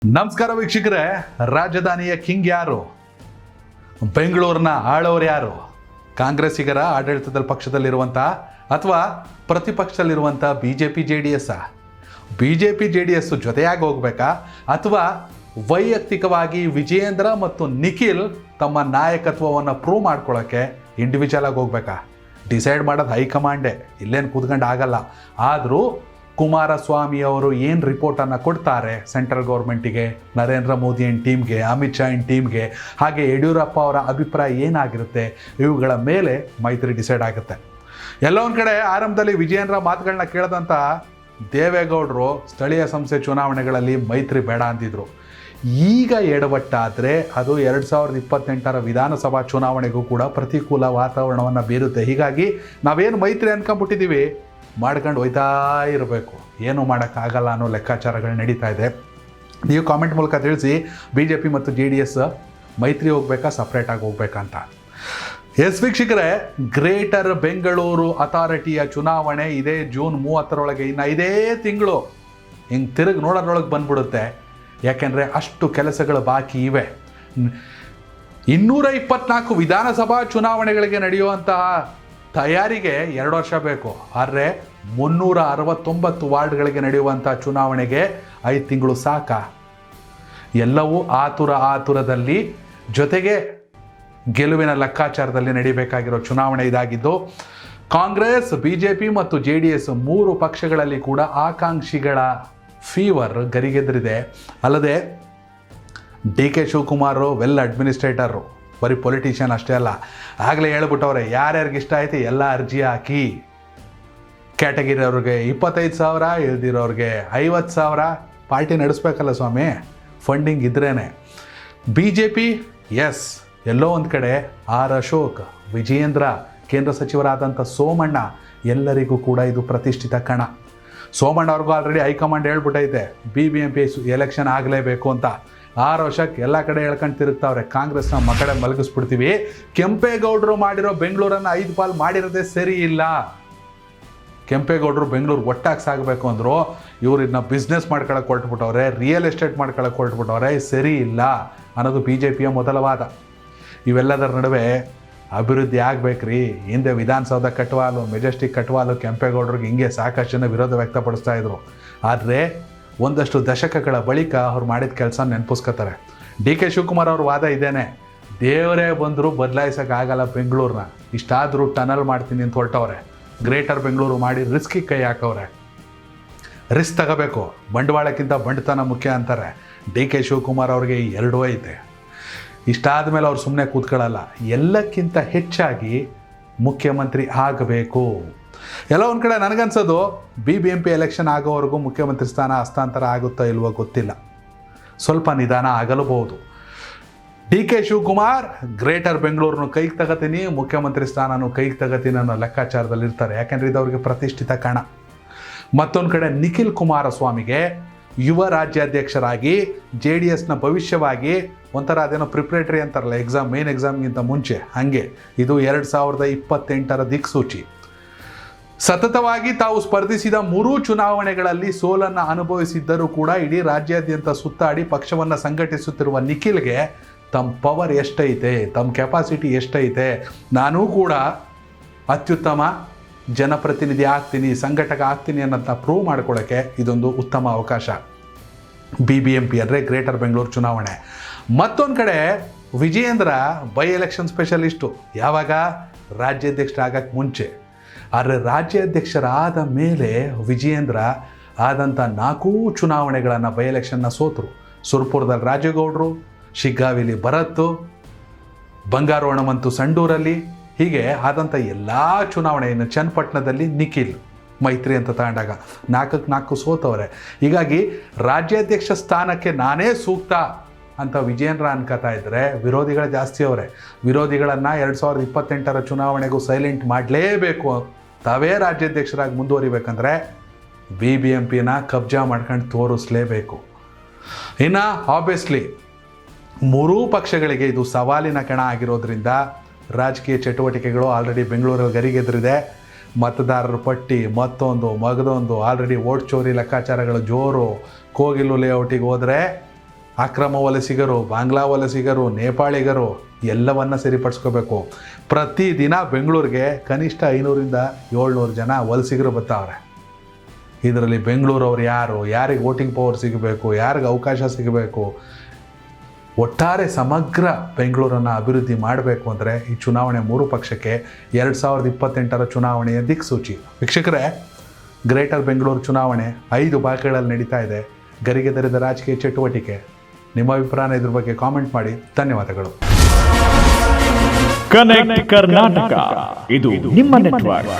ನಮಸ್ಕಾರ ವೀಕ್ಷಕರೇ. ರಾಜಧಾನಿಯ ಕಿಂಗ್ ಯಾರು? ಬೆಂಗಳೂರಿನ ಆಳೋರು ಯಾರು? ಕಾಂಗ್ರೆಸ್ಸಿಗರ ಆಡಳಿತದ ಪಕ್ಷದಲ್ಲಿರುವಂಥ ಅಥವಾ ಪ್ರತಿಪಕ್ಷದಲ್ಲಿರುವಂಥ BJP JDS? BJP JDS ಜೊತೆಯಾಗಿ ಹೋಗ್ಬೇಕಾ ಅಥವಾ ವೈಯಕ್ತಿಕವಾಗಿ ವಿಜಯೇಂದ್ರ ಮತ್ತು ನಿಖಿಲ್ ತಮ್ಮ ನಾಯಕತ್ವವನ್ನು ಪ್ರೂವ್ ಮಾಡ್ಕೊಳ್ಳೋಕ್ಕೆ ಇಂಡಿವಿಜುವಲ್ ಆಗಿ ಹೋಗ್ಬೇಕಾ? ಡಿಸೈಡ್ ಮಾಡೋದು ಹೈಕಮಾಂಡೇ, ಇಲ್ಲೇನು ಕೂತ್ಕೊಂಡು ಆಗಲ್ಲ. ಆದರೂ ಕುಮಾರಸ್ವಾಮಿ ಅವರು ಏನು ರಿಪೋರ್ಟನ್ನು ಕೊಡ್ತಾರೆ ಸೆಂಟ್ರಲ್ ಗೌರ್ಮೆಂಟಿಗೆ, ನರೇಂದ್ರ ಮೋದಿ ಆ್ಯಂಡ್ ಟೀಮ್ಗೆ, ಅಮಿತ್ ಶಾ ಆ್ಯಂಡ್ ಟೀಮ್ಗೆ, ಹಾಗೆ ಯಡಿಯೂರಪ್ಪ ಅವರ ಅಭಿಪ್ರಾಯ ಏನಾಗಿರುತ್ತೆ, ಇವುಗಳ ಮೇಲೆ ಮೈತ್ರಿ ಡಿಸೈಡ್ ಆಗುತ್ತೆ. ಎಲ್ಲ ಒಂದು ಕಡೆ ಆರಂಭದಲ್ಲಿ ವಿಜಯೇಂದ್ರ ಮಾತುಗಳನ್ನ ಕೇಳಿದಂಥ ದೇವೇಗೌಡರು ಸ್ಥಳೀಯ ಸಂಸ್ಥೆ ಚುನಾವಣೆಗಳಲ್ಲಿ ಮೈತ್ರಿ ಬೇಡ ಅಂದಿದ್ರು. ಈಗ ಎಡವಟ್ಟಾದರೆ ಅದು 2028ರ ವಿಧಾನಸಭಾ ಚುನಾವಣೆಗೂ ಕೂಡ ಪ್ರತಿಕೂಲ ವಾತಾವರಣವನ್ನು ಬೀರುತ್ತೆ. ಹೀಗಾಗಿ ನಾವೇನು ಮೈತ್ರಿ ಅನ್ಕೊಂಡ್ಬಿಟ್ಟಿದ್ದೀವಿ ಮಾಡ್ಕೊಂಡು ಹೋಯ್ತಾ ಇರಬೇಕು, ಏನೂ ಮಾಡೋಕ್ಕಾಗಲ್ಲ ಅನ್ನೋ ಲೆಕ್ಕಾಚಾರಗಳು ನಡೀತಾ ಇದೆ. ನೀವು ಕಾಮೆಂಟ್ ಮೂಲಕ ತಿಳಿಸಿ, BJP ಮತ್ತು JDS ಮೈತ್ರಿ ಹೋಗ್ಬೇಕಾ ಸಪ್ರೇಟಾಗಿ ಹೋಗ್ಬೇಕಾ ಅಂತ. ಎಸ್ ವೀಕ್ಷಕರೇ, ಗ್ರೇಟರ್ ಬೆಂಗಳೂರು ಅಥಾರಿಟಿಯ ಚುನಾವಣೆ ಇದೇ ಜೂನ್ 30ರೊಳಗೆ, ಇನ್ನು ಇದೇ ತಿಂಗಳು ಹಿಂಗೆ ತಿರುಗಿ ನೋಡೋದ್ರೊಳಗೆ ಬಂದ್ಬಿಡುತ್ತೆ. ಯಾಕೆಂದರೆ ಅಷ್ಟು ಕೆಲಸಗಳು ಬಾಕಿ ಇವೆ. 224 ವಿಧಾನಸಭಾ ಚುನಾವಣೆಗಳಿಗೆ ನಡೆಯುವಂತಹ ತಯಾರಿಗೆ 2 ವರ್ಷ ಬೇಕು. ಆದರೆ 369 ವಾರ್ಡ್ಗಳಿಗೆ ನಡೆಯುವಂಥ ಚುನಾವಣೆಗೆ 5 ತಿಂಗಳು ಸಾಕ? ಎಲ್ಲವೂ ಆತುರದಲ್ಲಿ ಜೊತೆಗೆ ಗೆಲುವಿನ ಲೆಕ್ಕಾಚಾರದಲ್ಲಿ ನಡೀಬೇಕಾಗಿರೋ ಚುನಾವಣೆ ಇದಾಗಿದ್ದು, ಕಾಂಗ್ರೆಸ್, BJP ಮತ್ತು JDS 3 ಪಕ್ಷಗಳಲ್ಲಿ ಕೂಡ ಆಕಾಂಕ್ಷಿಗಳ ಫೀವರ್ ಗರಿಗೆದರಿದೆ. ಅಲ್ಲದೆ DK ಶಿವಕುಮಾರ್ ವೆಲ್ ಅಡ್ಮಿನಿಸ್ಟ್ರೇಟರು, ಬರೀ ಪೊಲಿಟಿಷಿಯನ್ ಅಷ್ಟೇ ಅಲ್ಲ, ಆಗಲೇ ಹೇಳ್ಬಿಟ್ಟವ್ರೆ ಯಾರ್ಯಾರಿಗೆ ಇಷ್ಟ ಐತೆ ಎಲ್ಲ ಅರ್ಜಿ ಹಾಕಿ. ಕ್ಯಾಟಗಿರಿ ಅವ್ರಿಗೆ 25,000, ಇಲ್ದಿರೋರಿಗೆ 50,000. ಪಾರ್ಟಿ ನಡೆಸ್ಬೇಕಲ್ಲ ಸ್ವಾಮಿ, ಫಂಡಿಂಗ್ ಇದ್ರೇ. BJP ಎಸ್, ಎಲ್ಲೋ ಒಂದು ಕಡೆ ಆರ್ ಅಶೋಕ್, ವಿಜಯೇಂದ್ರ, ಕೇಂದ್ರ ಸಚಿವರಾದಂಥ ಸೋಮಣ್ಣ, ಎಲ್ಲರಿಗೂ ಕೂಡ ಇದು ಪ್ರತಿಷ್ಠಿತ ಕಣ. ಸೋಮಣ್ಣ ಅವ್ರಿಗೂ ಆಲ್ರೆಡಿ ಹೈಕಮಾಂಡ್ ಹೇಳ್ಬಿಟ್ಟೈತೆ BBMP ಎಲೆಕ್ಷನ್ ಆಗಲೇಬೇಕು ಅಂತ. 6 ವರ್ಷಕ್ಕೆ ಎಲ್ಲ ಕಡೆ ಹೇಳ್ಕೊಂಡು ತಿರುಗ್ತಾವ್ರೆ, ಕಾಂಗ್ರೆಸ್ನ ಮಕಡೆ ಮಲಗಿಸ್ಬಿಡ್ತೀವಿ. ಕೆಂಪೇಗೌಡರು ಮಾಡಿರೋ ಬೆಂಗಳೂರನ್ನು 5 ಪಾಲು ಮಾಡಿರೋದೇ ಸರಿ ಇಲ್ಲ. ಕೆಂಪೇಗೌಡರು ಬೆಂಗಳೂರು ಒಟ್ಟಾಗಿ ಸಾಗಬೇಕು ಅಂದರು, ಇವ್ರು ಇದನ್ನ ಬಿಸ್ನೆಸ್ ಮಾಡ್ಕೊಳಕ್ಕೆ ಹೊರಟ್ಬಿಟ್ಟವ್ರೆ, ರಿಯಲ್ ಎಸ್ಟೇಟ್ ಮಾಡ್ಕೊಳಕ್ಕೆ ಹೊರಟ್ಬಿಟ್ಟವ್ರೆ, ಸರಿ ಇಲ್ಲ ಅನ್ನೋದು BJPಯ ಮೊದಲ ವಾದ. ಇವೆಲ್ಲದರ ನಡುವೆ ಅಭಿವೃದ್ಧಿ ಆಗ್ಬೇಕ್ರಿ. ಹಿಂದೆ ವಿಧಾನಸೌಧ ಕಟ್ವಾಲು, ಮೆಜೆಸ್ಟಿಕ್ ಕಟ್ವಾಲು ಕೆಂಪೇಗೌಡರಿಗೆ ಹಿಂಗೆ ಸಾಕಷ್ಟು ಜನ ವಿರೋಧ ವ್ಯಕ್ತಪಡಿಸ್ತಾ ಇದ್ರು. ಆದರೆ ಒಂದಷ್ಟು ದಶಕಗಳ ಬಳಿಕ ಅವ್ರು ಮಾಡಿದ ಕೆಲಸ ನೆನಪಿಸ್ಕೋತಾರೆ. DK ಶಿವಕುಮಾರ್ ಅವ್ರ ವಾದ ಇದೇನೆ, ದೇವರೇ ಬಂದರೂ ಬದಲಾಯಿಸೋಕ್ಕಾಗಲ್ಲ ಬೆಂಗಳೂರನ್ನ, ಇಷ್ಟಾದರೂ ಟನಲ್ ಮಾಡ್ತೀನಿ ಅಂತ ಹೊರಟವ್ರೆ. ಗ್ರೇಟರ್ ಬೆಂಗಳೂರು ಮಾಡಿ ರಿಸ್ಕಿಗೆ ಕೈ ಹಾಕವ್ರೆ. ರಿಸ್ಕ್ ತಗೋಬೇಕು, ಬಂಡವಾಳಕ್ಕಿಂತ ಬಂಡತನ ಮುಖ್ಯ ಅಂತಾರೆ. DK ಶಿವಕುಮಾರ್ ಅವ್ರಿಗೆ 2 ಐತೆ. ಇಷ್ಟಾದ ಮೇಲೆ ಅವ್ರು ಸುಮ್ಮನೆ ಕೂತ್ಕೊಳ್ಳಲ್ಲ, ಎಲ್ಲಕ್ಕಿಂತ ಹೆಚ್ಚಾಗಿ ಮುಖ್ಯಮಂತ್ರಿ ಆಗಬೇಕು. ಎಲ್ಲ ಒಂದು ಕಡೆ ನನಗನ್ಸೋದು BBMP ಎಲೆಕ್ಷನ್ ಆಗೋವರೆಗೂ ಮುಖ್ಯಮಂತ್ರಿ ಸ್ಥಾನ ಹಸ್ತಾಂತರ ಆಗುತ್ತೋ ಇಲ್ವೋ ಗೊತ್ತಿಲ್ಲ, ಸ್ವಲ್ಪ ನಿಧಾನ ಆಗಲೂಬಹುದು. DK ಶಿವಕುಮಾರ್ ಗ್ರೇಟರ್ ಬೆಂಗಳೂರನ್ನು ಕೈಗೆ ತಗೋತೀನಿ, ಮುಖ್ಯಮಂತ್ರಿ ಸ್ಥಾನನೂ ಕೈಗೆ ತಗೋತೀನಿ ಅನ್ನೋ ಲೆಕ್ಕಾಚಾರದಲ್ಲಿ ಇರ್ತಾರೆ. ಯಾಕೆಂದರೆ ಇದು ಅವ್ರಿಗೆ ಪ್ರತಿಷ್ಠಿತ ಕಣ. ಮತ್ತೊಂದು ಕಡೆ ನಿಖಿಲ್ ಕುಮಾರಸ್ವಾಮಿಗೆ ಯುವ ರಾಜ್ಯಾಧ್ಯಕ್ಷರಾಗಿ JDSನ ಭವಿಷ್ಯವಾಗಿ ಒಂಥರ ಅದೇನೋ ಪ್ರಿಪ್ರೇಟರಿ ಅಂತಾರಲ್ಲ ಎಕ್ಸಾಮ್, ಮೇನ್ ಎಕ್ಸಾಮ್ಗಿಂತ ಮುಂಚೆ, ಹಾಗೆ ಇದು 2028ರ ದಿಕ್ಸೂಚಿ. ಸತತವಾಗಿ ತಾವು ಸ್ಪರ್ಧಿಸಿದ 3 ಚುನಾವಣೆಗಳಲ್ಲಿ ಸೋಲನ್ನು ಅನುಭವಿಸಿದ್ದರೂ ಕೂಡ ಇಡೀ ರಾಜ್ಯಾದ್ಯಂತ ಸುತ್ತಾಡಿ ಪಕ್ಷವನ್ನು ಸಂಘಟಿಸುತ್ತಿರುವ ನಿಖಿಲ್ಗೆ ತಮ್ಮ ಪವರ್ ಎಷ್ಟೈತೆ, ತಮ್ಮ ಕೆಪಾಸಿಟಿ ಎಷ್ಟೈತೆ, ನಾನೂ ಕೂಡ ಅತ್ಯುತ್ತಮ ಜನಪ್ರತಿನಿಧಿ ಆಗ್ತೀನಿ, ಸಂಘಟಕ ಆಗ್ತೀನಿ ಅನ್ನೋದನ್ನ ಪ್ರೂವ್ ಮಾಡ್ಕೊಳ್ಳೋಕ್ಕೆ ಇದೊಂದು ಉತ್ತಮ ಅವಕಾಶ. BBMP ಅಂದರೆ ಗ್ರೇಟರ್ ಬೆಂಗಳೂರು ಚುನಾವಣೆ. ಮತ್ತೊಂದು ಕಡೆ ವಿಜಯೇಂದ್ರ ಬೈ ಎಲೆಕ್ಷನ್ ಸ್ಪೆಷಲಿಸ್ಟು, ಯಾವಾಗ? ರಾಜ್ಯಾಧ್ಯಕ್ಷರಾಗಕ್ಕೆ ಮುಂಚೆ. ಆದರೆ ರಾಜ್ಯಾಧ್ಯಕ್ಷರಾದ ಮೇಲೆ ವಿಜಯೇಂದ್ರ ಆದಂಥ 4 ಚುನಾವಣೆಗಳನ್ನು ಬೈ ಎಲೆಕ್ಷನ್ನ ಸೋತರು. ಸುರ್ಪುರದಲ್ಲಿ ರಾಜೇಗೌಡರು, ಶಿಗ್ಗಾವಿಲಿ ಭರತ್, ಬಂಗಾರವಣಮಂತು ಸಂಡೂರಲ್ಲಿ, ಹೀಗೆ ಆದಂಥ ಎಲ್ಲ ಚುನಾವಣೆಯನ್ನು ಚನ್ನಪಟ್ಟಣದಲ್ಲಿ ನಿಖಿಲ್ ಮೈತ್ರಿ ಅಂತ ತಗೊಂಡಾಗ 4ಕ್ಕೆ ಸೋತವ್ರೆ. ಹೀಗಾಗಿ ರಾಜ್ಯಾಧ್ಯಕ್ಷ ಸ್ಥಾನಕ್ಕೆ ನಾನೇ ಸೂಕ್ತ ಅಂತ ವಿಜಯೇಂದ್ರ ಅನ್ಕೋತಾ ಇದ್ದರೆ ವಿರೋಧಿಗಳು ಜಾಸ್ತಿ ಅವರೇ. ವಿರೋಧಿಗಳನ್ನು 2028ರ ಚುನಾವಣೆಗೂ ಸೈಲೆಂಟ್ ಮಾಡಲೇಬೇಕು. ತಾವೇ ರಾಜ್ಯಾಧ್ಯಕ್ಷರಾಗಿ ಮುಂದುವರಿಬೇಕಂದ್ರೆ BBMPನ ಕಬ್ಜಾ ಮಾಡ್ಕೊಂಡು ತೋರಿಸ್ಲೇಬೇಕು. ಇನ್ನು ಆಬ್ವಿಯಸ್ಲಿ 3 ಪಕ್ಷಗಳಿಗೆ ಇದು ಸವಾಲಿನ ಕಣ ಆಗಿರೋದ್ರಿಂದ ರಾಜಕೀಯ ಚಟುವಟಿಕೆಗಳು ಆಲ್ರೆಡಿ ಬೆಂಗಳೂರಲ್ಲಿ ಗರಿಗೆದರಿದೆ. ಮತದಾರರ ಪಟ್ಟಿ ಮತ್ತೊಂದು ಮಗದೊಂದು ಆಲ್ರೆಡಿ ಓಟ್ ಚೋರಿ ಲೆಕ್ಕಾಚಾರಗಳು ಜೋರು. ಕೋಗಿಲು ಲೇಔಟಿಗೆ ಹೋದರೆ ಅಕ್ರಮ ವಲಸಿಗರು, ಬಾಂಗ್ಲಾ ವಲಸಿಗರು, ನೇಪಾಳಿಗರು ಎಲ್ಲವನ್ನ ಸರಿಪಡಿಸ್ಕೋಬೇಕು. ಪ್ರತಿದಿನ ಬೆಂಗಳೂರಿಗೆ ಕನಿಷ್ಠ 500ರಿಂದ 700 ಜನ ವಲಸಿಗರು ಬರ್ತಾವ್ರೆ. ಇದರಲ್ಲಿ ಬೆಂಗಳೂರವ್ರು ಯಾರು, ಯಾರಿಗೆ ವೋಟಿಂಗ್ ಪವರ್ ಸಿಗಬೇಕು, ಯಾರಿಗೆ ಅವಕಾಶ ಸಿಗಬೇಕು, ಒಟ್ಟಾರೆ ಸಮಗ್ರ ಬೆಂಗಳೂರನ್ನು ಅಭಿವೃದ್ಧಿ ಮಾಡಬೇಕು ಅಂದರೆ ಈ ಚುನಾವಣೆ 3 ಪಕ್ಷಕ್ಕೆ 2028ರ ಚುನಾವಣೆಯ ದಿಕ್ಸೂಚಿ. ವೀಕ್ಷಕರೇ, ಗ್ರೇಟರ್ ಬೆಂಗಳೂರು ಚುನಾವಣೆ 5 ಭಾಗಗಳಲ್ಲಿ ನಡೀತಾ ಇದೆ. ಗರಿಗೆದರಿದ ರಾಜಕೀಯ ಚಟುವಟಿಕೆ. ನಿಮ್ಮ ಅಭಿಪ್ರಾಯ ಇದ್ರ ಬಗ್ಗೆ ಕಾಮೆಂಟ್ ಮಾಡಿ. ಧನ್ಯವಾದಗಳು. ಕನೆಕ್ಟ್ ಕರ್ನಾಟಕ, ಇದು ನಿಮ್ಮ ನೆಟ್ವರ್ಕ್.